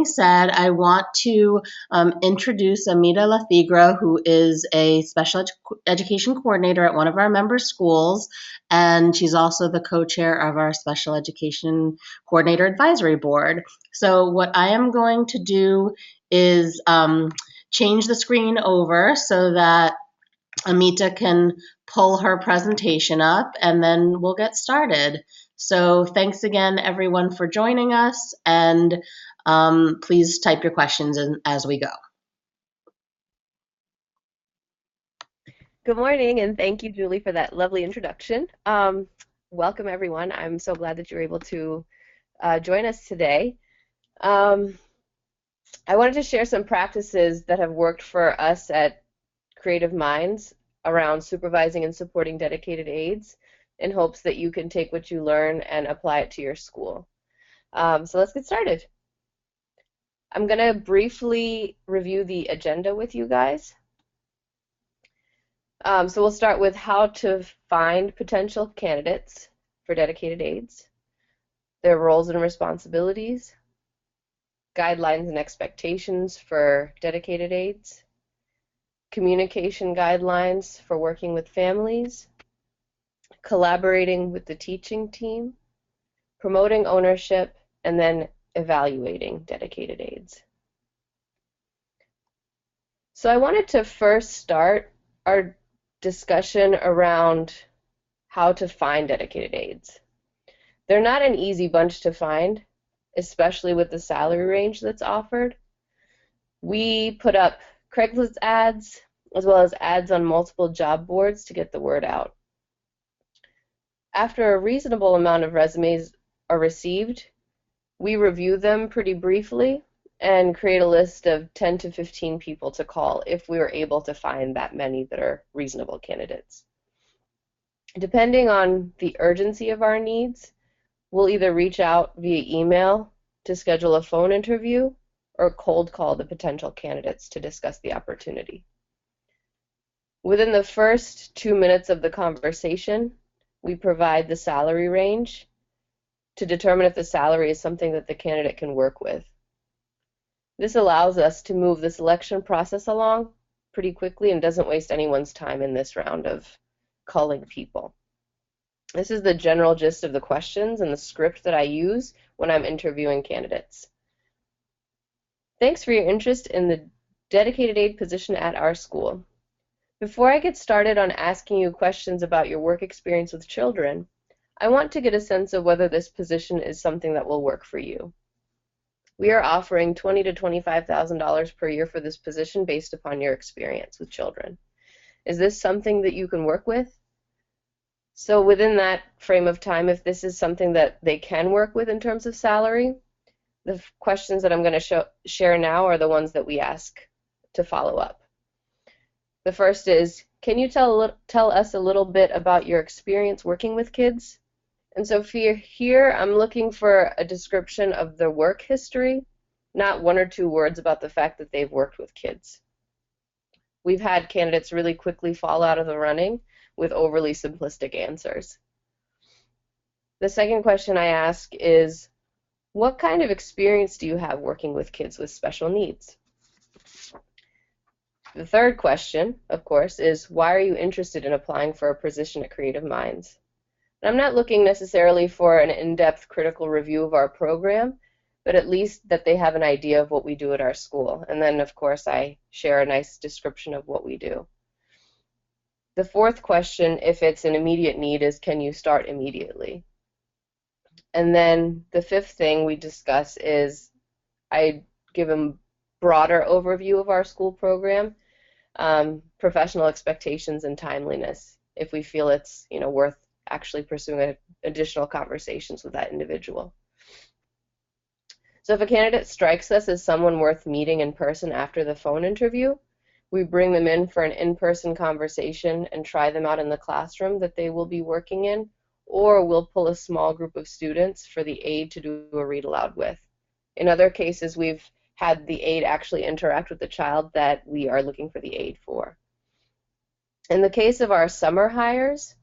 said, I want to introduce Amita Lafigra, who is a special education coordinator at one of our member schools, and she's also the co-chair of our special education coordinator advisory board. So what I am going to do is change the screen over so that Amita can pull her presentation up, and then we'll get started. So thanks again, everyone, for joining us, and please type your questions in as we go. Good morning, and thank you, Julie, for that lovely introduction. Welcome, everyone. I'm so glad that you're able to join us today. I wanted to share some practices that have worked for us at Creative Minds around supervising and supporting dedicated aides in hopes that you can take what you learn and apply it to your school. So let's get started. I'm going to briefly review the agenda with you guys. So we'll start with how to find potential candidates for dedicated aides, their roles and responsibilities, guidelines and expectations for dedicated aides, communication guidelines for working with families, collaborating with the teaching team, promoting ownership, and then evaluating dedicated aides. So I wanted to first start our discussion around how to find dedicated aides. They're not an easy bunch to find, especially with the salary range that's offered. We put up Craigslist ads as well as ads on multiple job boards to get the word out. After a reasonable amount of resumes are received, we review them pretty briefly and create a list of 10 to 15 people to call if we were able to find that many that are reasonable candidates. Depending on the urgency of our needs, we'll either reach out via email to schedule a phone interview or cold call the potential candidates to discuss the opportunity. Within the first 2 minutes of the conversation, we provide the salary range to determine if the salary is something that the candidate can work with. This allows us to move the selection process along pretty quickly and doesn't waste anyone's time in this round of calling people. This is the general gist of the questions and the script that I use when I'm interviewing candidates. Thanks for your interest in the dedicated aide position at our school. Before I get started on asking you questions about your work experience with children, I want to get a sense of whether this position is something that will work for you. We are offering $20,000 to $25,000 per year for this position based upon your experience with children. Is this something that you can work with? So within that frame of time, if this is something that they can work with in terms of salary, the questions that I'm going to share now are the ones that we ask to follow up. The first is, can you tell us a little bit about your experience working with kids? And so for here, I'm looking for a description of their work history, not 1 or 2 words about the fact that they've worked with kids. We've had candidates really quickly fall out of the running with overly simplistic answers. The second question I ask is, what kind of experience do you have working with kids with special needs? The third question, of course, is why are you interested in applying for a position at Creative Minds? I'm not looking necessarily for an in-depth critical review of our program, but at least that they have an idea of what we do at our school. And then, of course, I share a nice description of what we do. The fourth question, if it's an immediate need, is can you start immediately? And then the fifth thing we discuss is I give a broader overview of our school program, professional expectations, and timeliness, if we feel it's worth actually pursuing additional conversations with that individual. So if a candidate strikes us as someone worth meeting in person after the phone interview, we bring them in for an in-person conversation and try them out in the classroom that they will be working in, or we'll pull a small group of students for the aide to do a read aloud with. In other cases, we've had the aide actually interact with the child that we are looking for the aide for. In the case of our summer hires,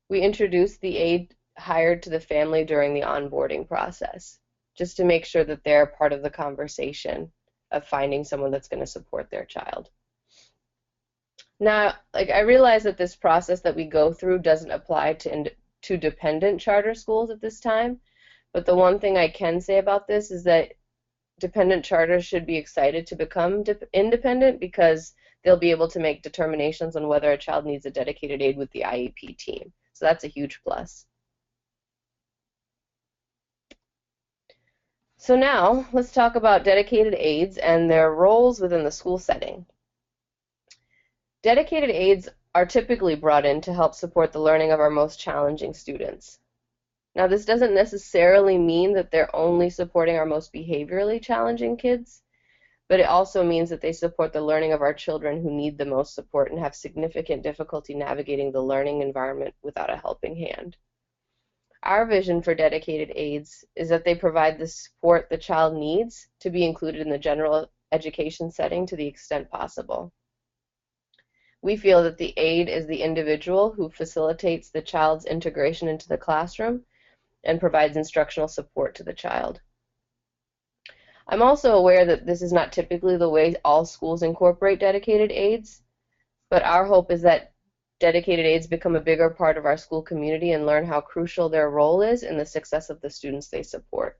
we introduce the aide hired to the family during the onboarding process, just to make sure that they're part of the conversation of finding someone that's going to support their child. Now, I realize that this process that we go through doesn't apply to dependent charter schools at this time, but the one thing I can say about this is that dependent charters should be excited to become independent, because they'll be able to make determinations on whether a child needs a dedicated aid with the IEP team. So that's a huge plus. So now let's talk about dedicated aides and their roles within the school setting. Dedicated aides are typically brought in to help support the learning of our most challenging students. Now, this doesn't necessarily mean that they're only supporting our most behaviorally challenging kids, but it also means that they support the learning of our children who need the most support and have significant difficulty navigating the learning environment without a helping hand. Our vision for dedicated aides is that they provide the support the child needs to be included in the general education setting to the extent possible. We feel that the aide is the individual who facilitates the child's integration into the classroom and provides instructional support to the child. I'm also aware that this is not typically the way all schools incorporate dedicated aides, but our hope is that dedicated aides become a bigger part of our school community and learn how crucial their role is in the success of the students they support.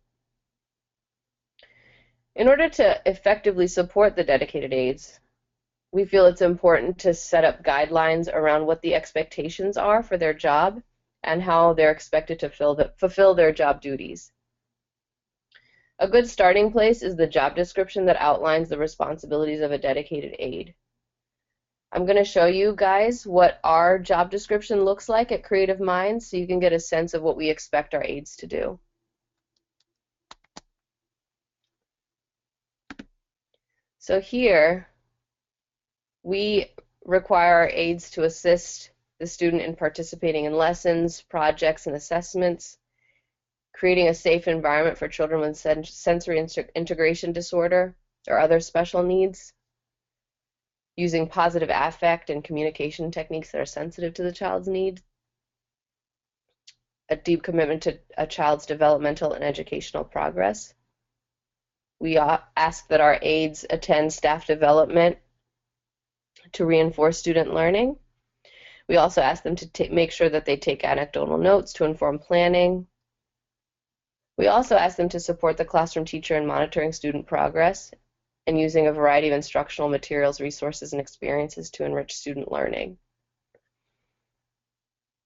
In order to effectively support the dedicated aides, we feel it's important to set up guidelines around what the expectations are for their job and how they're expected to fulfill their job duties. A good starting place is the job description that outlines the responsibilities of a dedicated aide. I'm going to show you guys what our job description looks like at Creative Minds so you can get a sense of what we expect our aides to do. So here, we require our aides to assist the student in participating in lessons, projects, and assessments, creating a safe environment for children with sensory integration disorder or other special needs, using positive affect and communication techniques that are sensitive to the child's needs, a deep commitment to a child's developmental and educational progress. We ask that our aides attend staff development to reinforce student learning. We also ask them to make sure that they take anecdotal notes to inform planning. We also ask them to support the classroom teacher in monitoring student progress and using a variety of instructional materials, resources, and experiences to enrich student learning.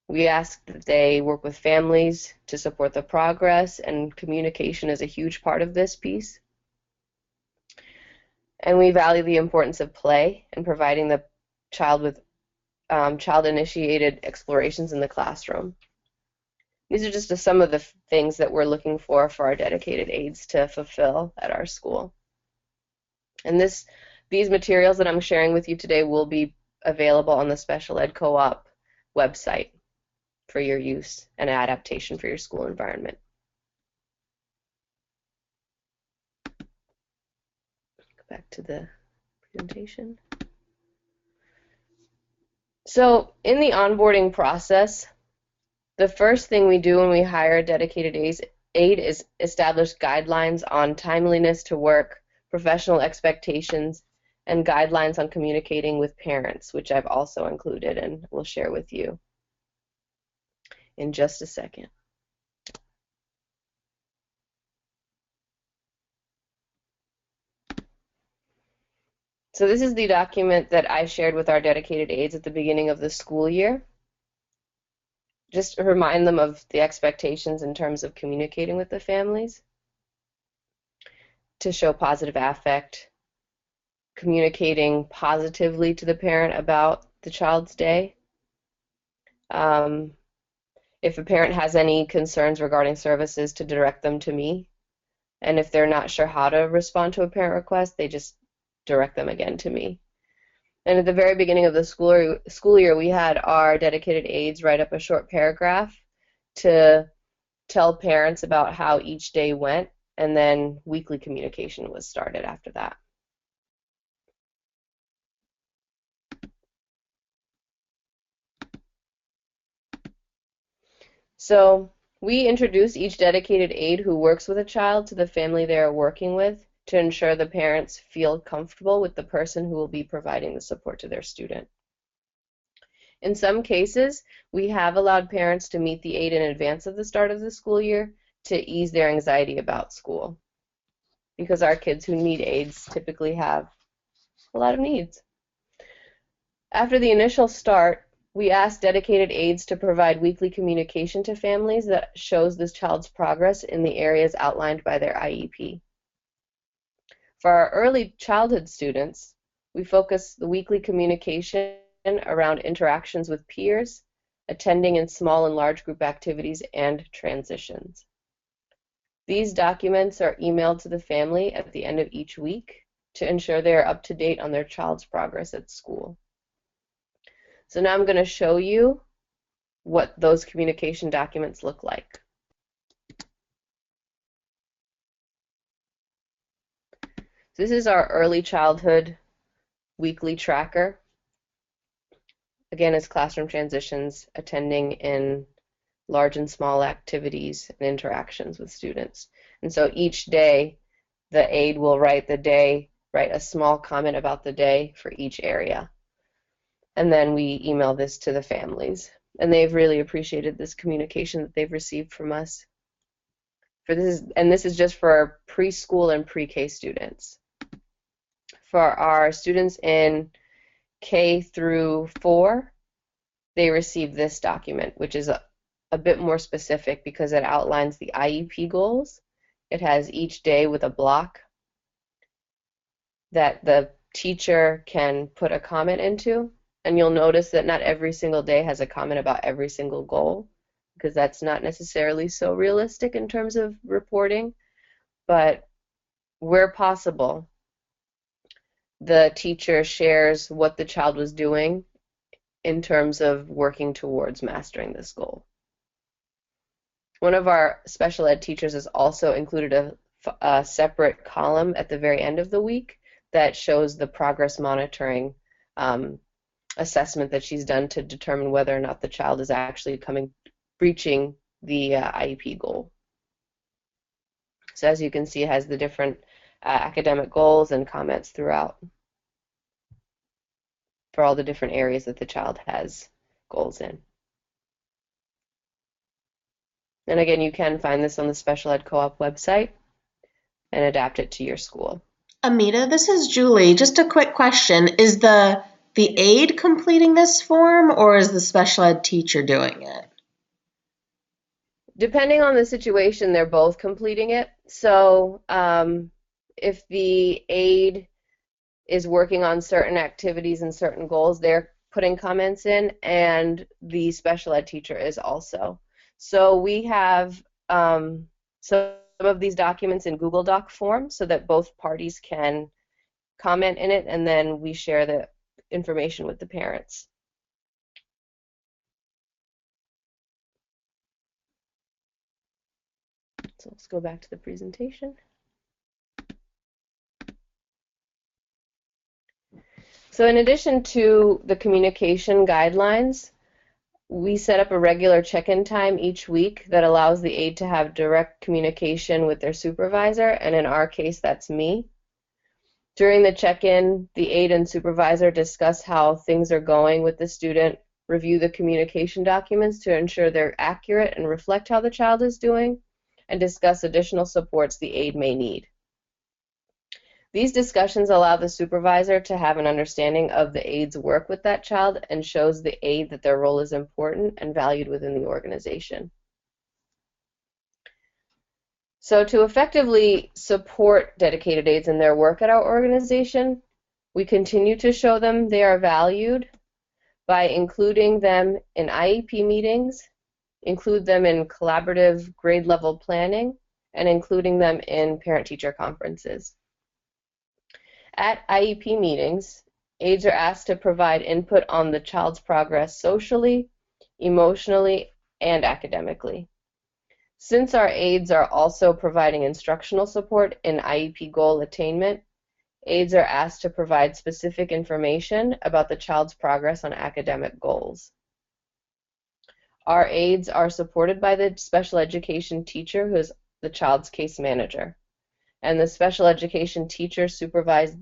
We ask that they work with families to support the progress, and communication is a huge part of this piece. And we value the importance of play and providing the child with child-initiated explorations in the classroom. These are just some of the things that we're looking for our dedicated aides to fulfill at our school. And these materials that I'm sharing with you today will be available on the Special Ed Co-op website for your use and adaptation for your school environment. Go back to the presentation. So in the onboarding process, the first thing we do when we hire a dedicated aide is establish guidelines on timeliness to work, professional expectations, and guidelines on communicating with parents, which I've also included and will share with you in just a second. So this is the document that I shared with our dedicated aides at the beginning of the school year. Just to remind them of the expectations in terms of communicating with the families, to show positive affect, communicating positively to the parent about the child's day. If a parent has any concerns regarding services, to direct them to me. And if they're not sure how to respond to a parent request, they just direct them again to me. And at the very beginning of the school year, we had our dedicated aides write up a short paragraph to tell parents about how each day went, and then weekly communication was started after that. So We introduce each dedicated aide who works with a child to the family they are working with to ensure the parents feel comfortable with the person who will be providing the support to their student. In some cases, we have allowed parents to meet the aide in advance of the start of the school year to ease their anxiety about school, because our kids who need aides typically have a lot of needs. After the initial start, we ask dedicated aides to provide weekly communication to families that shows this child's progress in the areas outlined by their IEP. For our early childhood students, we focus the weekly communication around interactions with peers, attending in small and large group activities, and transitions. These documents are emailed to the family at the end of each week to ensure they are up to date on their child's progress at school. So now I'm going to show you what those communication documents look like. This is our early childhood weekly tracker. Again, it's classroom transitions, attending in large and small activities, and interactions with students. And so each day, the aide will write a small comment about the day for each area. And then we email this to the families. And they've really appreciated this communication that they've received from us. This is just for our preschool and pre-K students. For our students in K through 4, they receive this document, which is a bit more specific because it outlines the IEP goals. It has each day with a block that the teacher can put a comment into. And you'll notice that not every single day has a comment about every single goal, because that's not necessarily so realistic in terms of reporting. But where possible, the teacher shares what the child was doing in terms of working towards mastering this goal. One of our special ed teachers has also included a separate column at the very end of the week that shows the progress monitoring assessment that she's done to determine whether or not the child is actually breaching the IEP goal. So as you can see, it has the different academic goals and comments throughout for all the different areas that the child has goals in. And again, you can find this on the Special Ed Co-op website and adapt it to your school. Amita, this is Julie. Just a quick question. Is the aide completing this form, or is the special ed teacher doing it? Depending on the situation, they're both completing it. So if the aide is working on certain activities and certain goals, they're putting comments in, and the special ed teacher is also. So we have some of these documents in Google Doc form so that both parties can comment in it, and then we share the information with the parents. So let's go back to the presentation. So in addition to the communication guidelines, we set up a regular check-in time each week that allows the aide to have direct communication with their supervisor, and in our case, that's me. During the check-in, the aide and supervisor discuss how things are going with the student, review the communication documents to ensure they're accurate and reflect how the child is doing, and discuss additional supports the aide may need. These discussions allow the supervisor to have an understanding of the aide's work with that child and shows the aide that their role is important and valued within the organization. So to effectively support dedicated aides in their work at our organization, we continue to show them they are valued by including them in IEP meetings, include them in collaborative grade level planning, and including them in parent-teacher conferences. At IEP meetings, aides are asked to provide input on the child's progress socially, emotionally, and academically. Since our aides are also providing instructional support in IEP goal attainment, aides are asked to provide specific information about the child's progress on academic goals. Our aides are supported by the special education teacher, who is the child's case manager. And the special education teacher supervises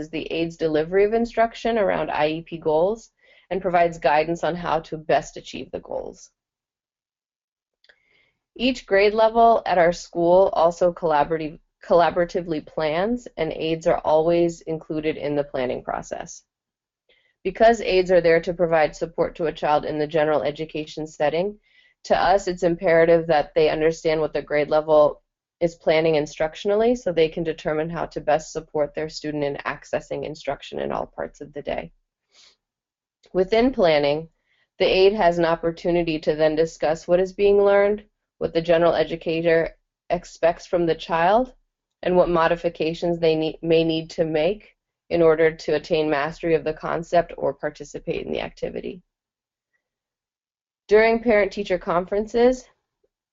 the aide's delivery of instruction around IEP goals and provides guidance on how to best achieve the goals. Each grade level at our school also collaboratively plans, and aides are always included in the planning process. Because aides are there to provide support to a child in the general education setting, to us it's imperative that they understand what the grade level is planning instructionally so they can determine how to best support their student in accessing instruction in all parts of the day. Within planning, the aide has an opportunity to then discuss what is being learned, what the general educator expects from the child, and what modifications they may need to make in order to attain mastery of the concept or participate in the activity. During parent-teacher conferences,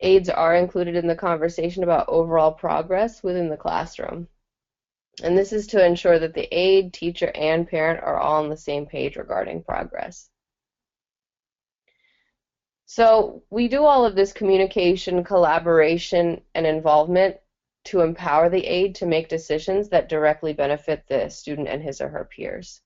aides are included in the conversation about overall progress within the classroom. And this is to ensure that the aide, teacher, and parent are all on the same page regarding progress. So we do all of this communication, collaboration, and involvement to empower the aide to make decisions that directly benefit the student and his or her peers.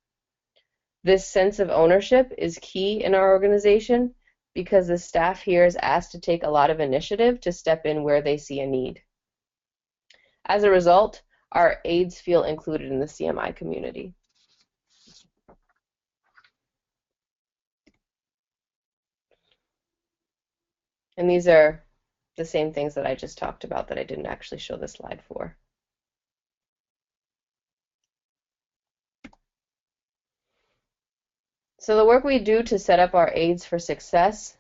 This sense of ownership is key in our organization because the staff here is asked to take a lot of initiative to step in where they see a need. As a result, our aides feel included in the CMI community. And these are the same things that I just talked about that I didn't actually show the slide for. So the work we do to set up our aides for success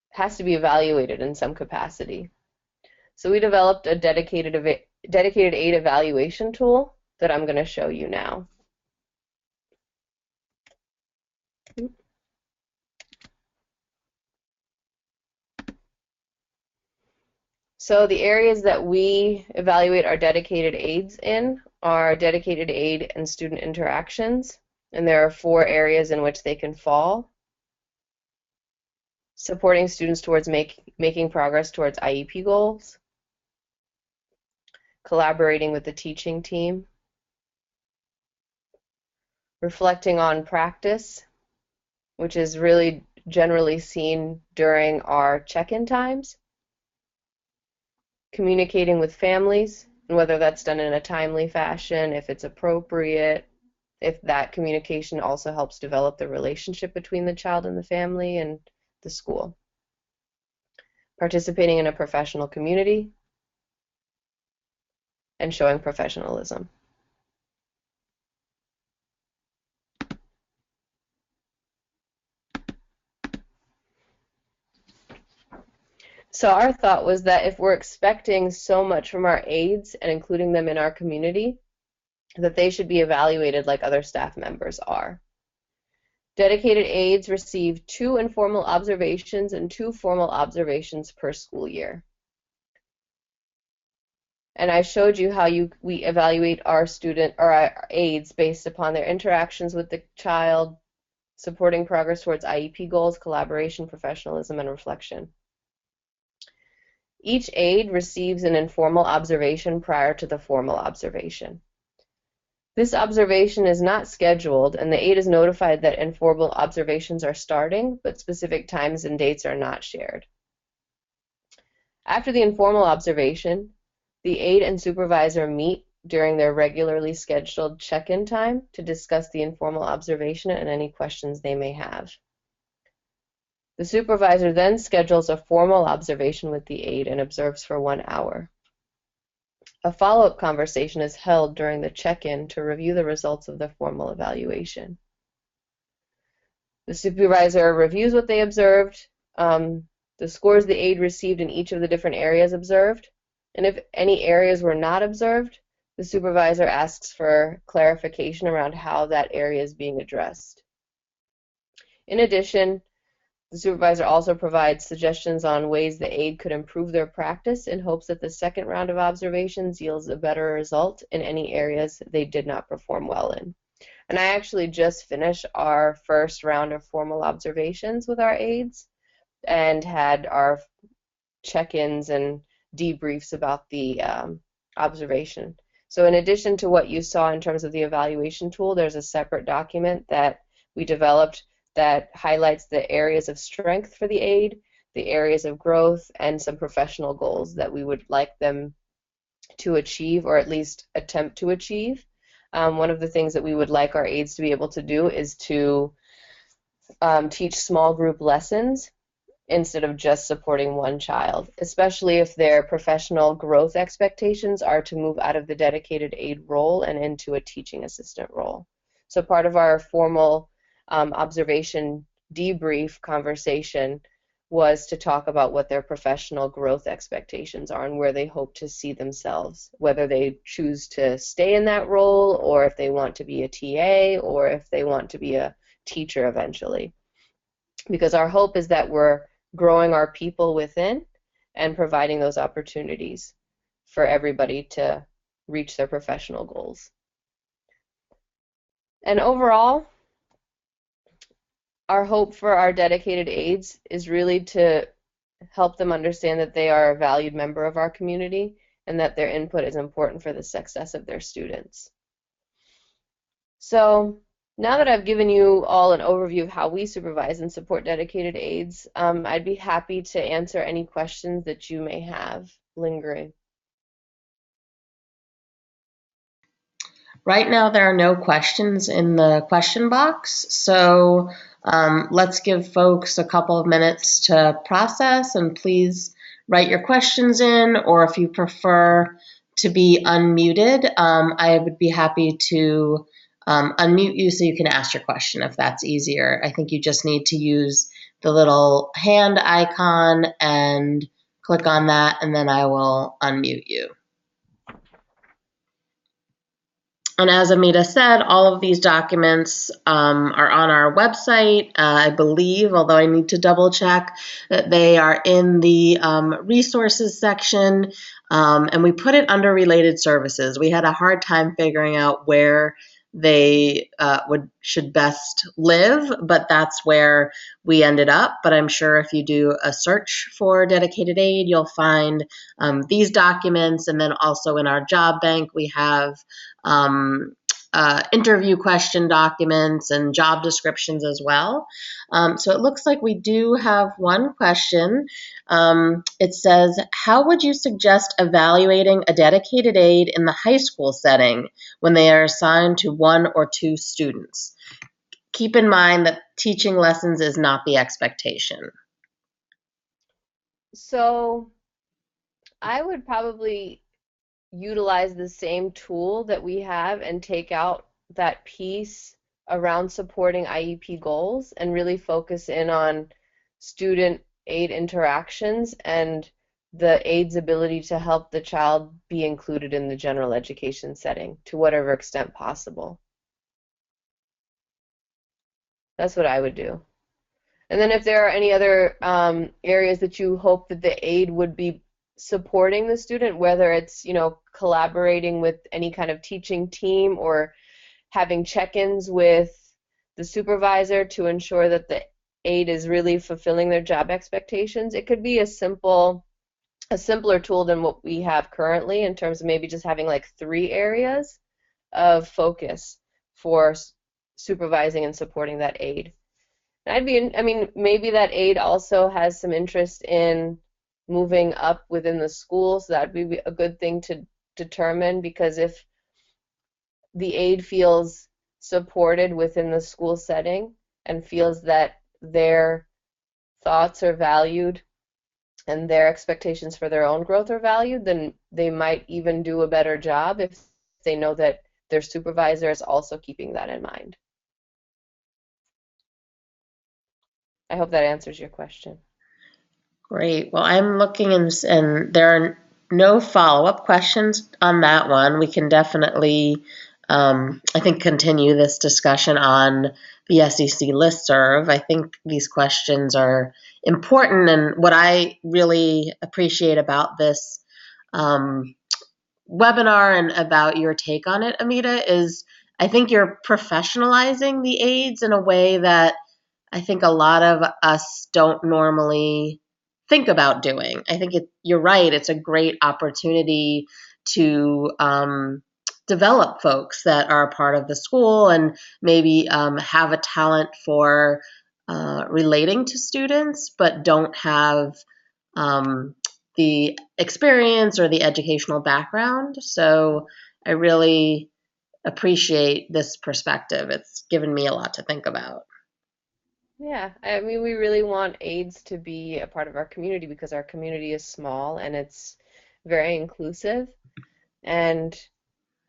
has to be evaluated in some capacity. So we developed a dedicated aide evaluation tool that I'm going to show you now. So the areas that we evaluate our dedicated aides in are dedicated aide and student interactions, and there are 4 areas in which they can fall. Supporting students towards making progress towards IEP goals, collaborating with the teaching team, reflecting on practice, which is really generally seen during our check-in times, communicating with families, and whether that's done in a timely fashion, if it's appropriate, if that communication also helps develop the relationship between the child and the family and the school. Participating in a professional community, and showing professionalism. So our thought was that if we're expecting so much from our aides and including them in our community, that they should be evaluated like other staff members are. Dedicated aides receive 2 informal observations and 2 formal observations per school year. And I showed you how we evaluate our our aides based upon their interactions with the child, supporting progress towards IEP goals, collaboration, professionalism, and reflection. Each aide receives an informal observation prior to the formal observation. This observation is not scheduled, and the aide is notified that informal observations are starting, but specific times and dates are not shared. After the informal observation, the aide and supervisor meet during their regularly scheduled check-in time to discuss the informal observation and any questions they may have. The supervisor then schedules a formal observation with the aide and observes for 1 hour. A follow-up conversation is held during the check-in to review the results of the formal evaluation. The supervisor reviews what they observed, the scores the aide received in each of the different areas observed, and if any areas were not observed, the supervisor asks for clarification around how that area is being addressed. In addition, the supervisor also provides suggestions on ways the aide could improve their practice in hopes that the second round of observations yields a better result in any areas they did not perform well in. And I actually just finished our first round of formal observations with our aides. and had our check-ins and debriefs about the observation. So in addition to what you saw in terms of the evaluation tool, there's a separate document that we developed that highlights the areas of strength for the aide, the areas of growth, and some professional goals that we would like them to achieve, or at least attempt to achieve. One of the things that we would like our aides to be able to do is to teach small group lessons instead of just supporting one child, especially if their professional growth expectations are to move out of the dedicated aide role and into a teaching assistant role. So part of our formal observation debrief conversation was to talk about what their professional growth expectations are and where they hope to see themselves, whether they choose to stay in that role or if they want to be a TA or if they want to be a teacher eventually. Because our hope is that we're growing our people within and providing those opportunities for everybody to reach their professional goals. And overall, our hope for our dedicated aides is really to help them understand that they are a valued member of our community and that their input is important for the success of their students. So now that I've given you all an overview of how we supervise and support dedicated aides, I'd be happy to answer any questions that you may have lingering. Right now, there are no questions in the question box, so let's give folks a couple of minutes to process, and please write your questions in, or if you prefer to be unmuted, I would be happy to unmute you so you can ask your question if that's easier. I think you just need to use the little hand icon and click on that, and then I will unmute you. And as Amita said, all of these documents are on our website, I believe, although I need to double check that they are in the resources section, and we put it under related services. We had a hard time figuring out where they should best live, but that's where we ended up. But I'm sure if you do a search for dedicated aid, you'll find these documents, and then also in our job bank we have interview question documents and job descriptions as well. So it looks like we do have one question. It says, how would you suggest evaluating a dedicated aid in the high school setting when they are assigned to one or two students? Keep in mind that teaching lessons is not the expectation. So I would probably utilize the same tool that we have and take out that piece around supporting IEP goals and really focus in on student aid interactions and the aide's ability to help the child be included in the general education setting to whatever extent possible. That's what I would do. And then if there are any other areas that you hope that the aide would be supporting the student, whether it's, collaborating with any kind of teaching team or having check-ins with the supervisor to ensure that the aide is really fulfilling their job expectations, it could be a simpler tool than what we have currently in terms of maybe just having like 3 areas of focus for supervising and supporting that aide. Maybe that aide also has some interest in moving up within the school, so that would be a good thing to determine, because if the aide feels supported within the school setting and feels that their thoughts are valued and their expectations for their own growth are valued, then they might even do a better job if they know that their supervisor is also keeping that in mind. I hope that answers your question. Great. Well, I'm looking, and there are no follow-up questions on that one. We can definitely, I think, continue this discussion on the SEC listserv. I think these questions are important, and what I really appreciate about this webinar and about your take on it, Amita, is I think you're professionalizing the aides in a way that I think a lot of us don't normally think about doing. I think you're right. It's a great opportunity to develop folks that are a part of the school and maybe have a talent for relating to students, but don't have the experience or the educational background. So I really appreciate this perspective. It's given me a lot to think about. Yeah, I mean, we really want aides to be a part of our community because our community is small and it's very inclusive, and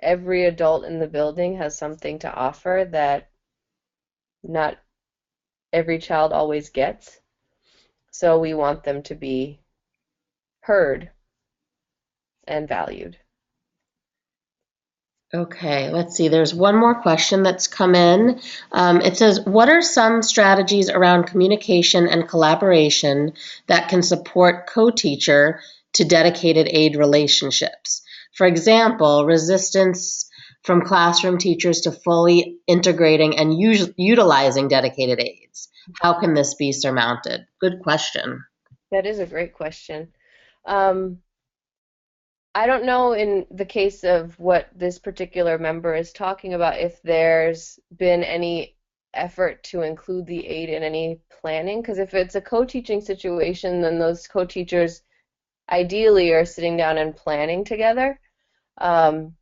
every adult in the building has something to offer that not every child always gets. So we want them to be heard and valued. Okay, let's see. There's one more question that's come in. It says, what are some strategies around communication and collaboration that can support co-teacher to dedicated aide relationships? For example, resistance from classroom teachers to fully integrating and utilizing dedicated aides. How can this be surmounted? Good question. That is a great question. Um, I don't know in the case of what this particular member is talking about if there's been any effort to include the aide in any planning, because if it's a co-teaching situation, then those co-teachers ideally are sitting down and planning together. Um,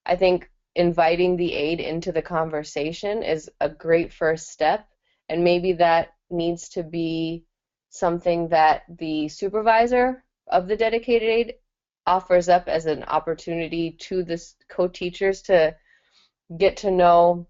I think inviting the aide into the conversation is a great first step, and maybe that needs to be something that the supervisor of the dedicated aide offers up as an opportunity to the co-teachers to get to know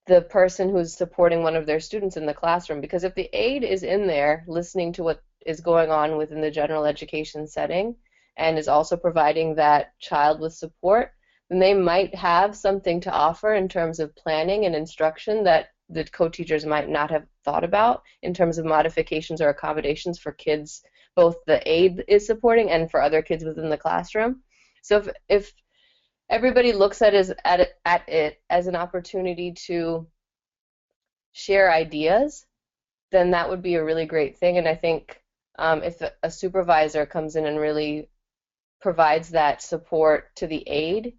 the person who's supporting one of their students in the classroom. Because if the aide is in there listening to what is going on within the general education setting and is also providing that child with support, then they might have something to offer in terms of planning and instruction that the co-teachers might not have thought about in terms of modifications or accommodations for kids both the aide is supporting and for other kids within the classroom. So if everybody looks at it as an opportunity to share ideas, then that would be a really great thing. And I think if a supervisor comes in and really provides that support to the aide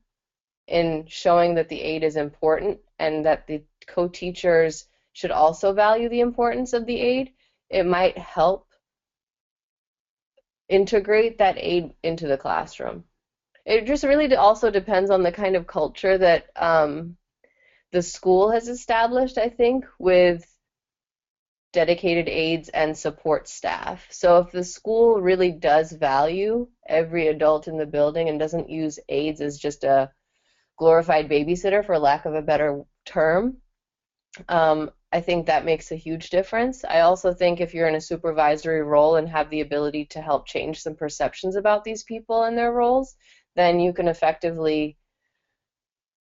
in showing that the aide is important and that the co-teachers should also value the importance of the aide, it might help integrate that aide into the classroom. It just really also depends on the kind of culture that the school has established, I think, with dedicated aides and support staff. So if the school really does value every adult in the building and doesn't use aides as just a glorified babysitter, for lack of a better term, I think that makes a huge difference. I also think if you're in a supervisory role and have the ability to help change some perceptions about these people and their roles, then you can effectively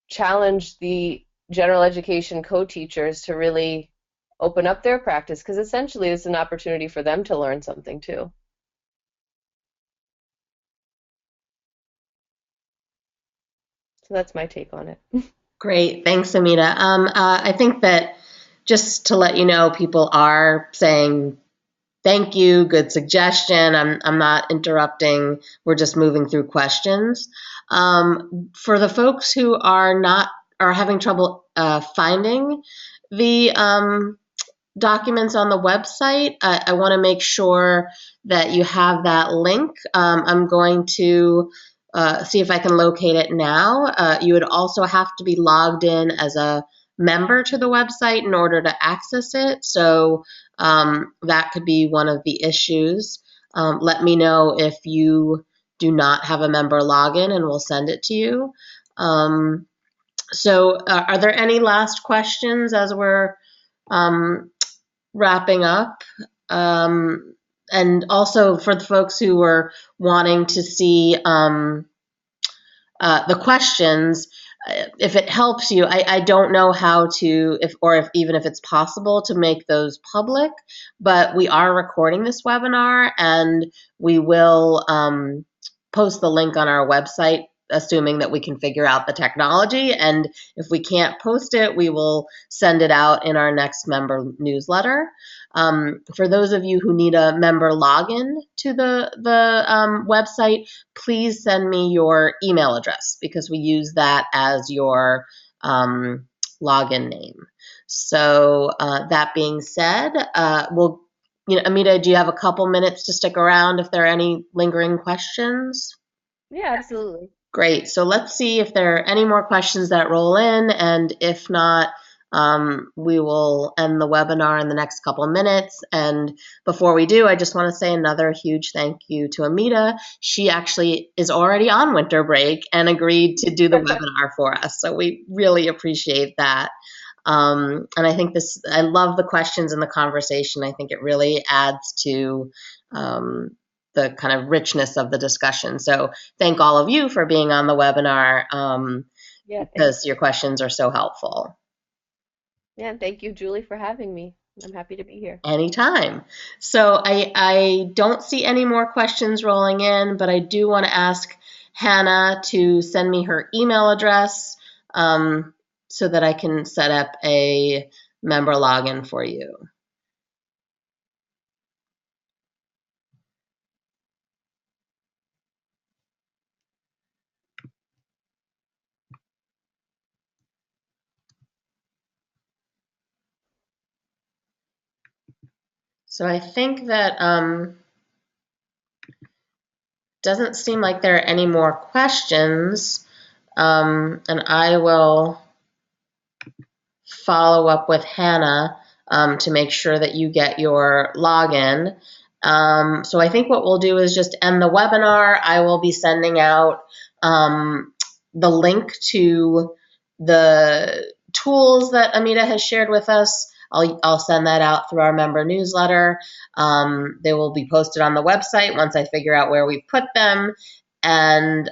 challenge the general education co-teachers to really open up their practice because essentially it's an opportunity for them to learn something too. So that's my take on it. Great. Thanks, Amita. I think that just to let you know, people are saying thank you, good suggestion. I'm not interrupting. We're just moving through questions. For the folks who are having trouble finding the documents on the website, I want to make sure that you have that link. I'm going to see if I can locate it now. You would also have to be logged in as a member to the website in order to access it. So that could be one of the issues. Let me know if you do not have a member login and we'll send it to you. Are there any last questions as we're wrapping up? And also for the folks who were wanting to see the questions, if it helps you, I don't know how to, if even if it's possible to make those public, but we are recording this webinar and we will post the link on our website assuming that we can figure out the technology. And if we can't post it, we will send it out in our next member newsletter. For those of you who need a member login to the website, please send me your email address because we use that as your login name. So that being said, Amita, do you have a couple minutes to stick around if there are any lingering questions? Yeah, absolutely. Great. So let's see if there are any more questions that roll in, and if not, we will end the webinar in the next couple of minutes. And before we do, I just want to say another huge thank you to Amita. She actually is already on winter break and agreed to do the webinar for us. So we really appreciate that. And I think I love the questions and the conversation. I think it really adds to the kind of richness of the discussion. So thank all of you for being on the webinar Yeah, because your questions are so helpful. yeah, thank you, Julie, for having me. I'm happy to be here. Anytime. So I don't see any more questions rolling in, but I do want to ask Hannah to send me her email address so that I can set up a member login for you. So I think that doesn't seem like there are any more questions, and I will follow up with Hannah to make sure that you get your login. So I think what we'll do is just end the webinar. I will be sending out the link to the tools that Amita has shared with us. I'll send that out through our member newsletter. They will be posted on the website once I figure out where we put them. And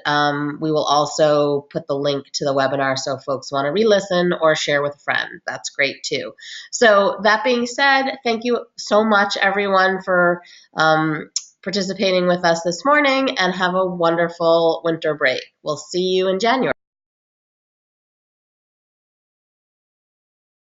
we will also put the link to the webinar so if folks want to re-listen or share with a friend. That's great too. So that being said, thank you so much, everyone, for participating with us this morning, and have a wonderful winter break. We'll see you in January.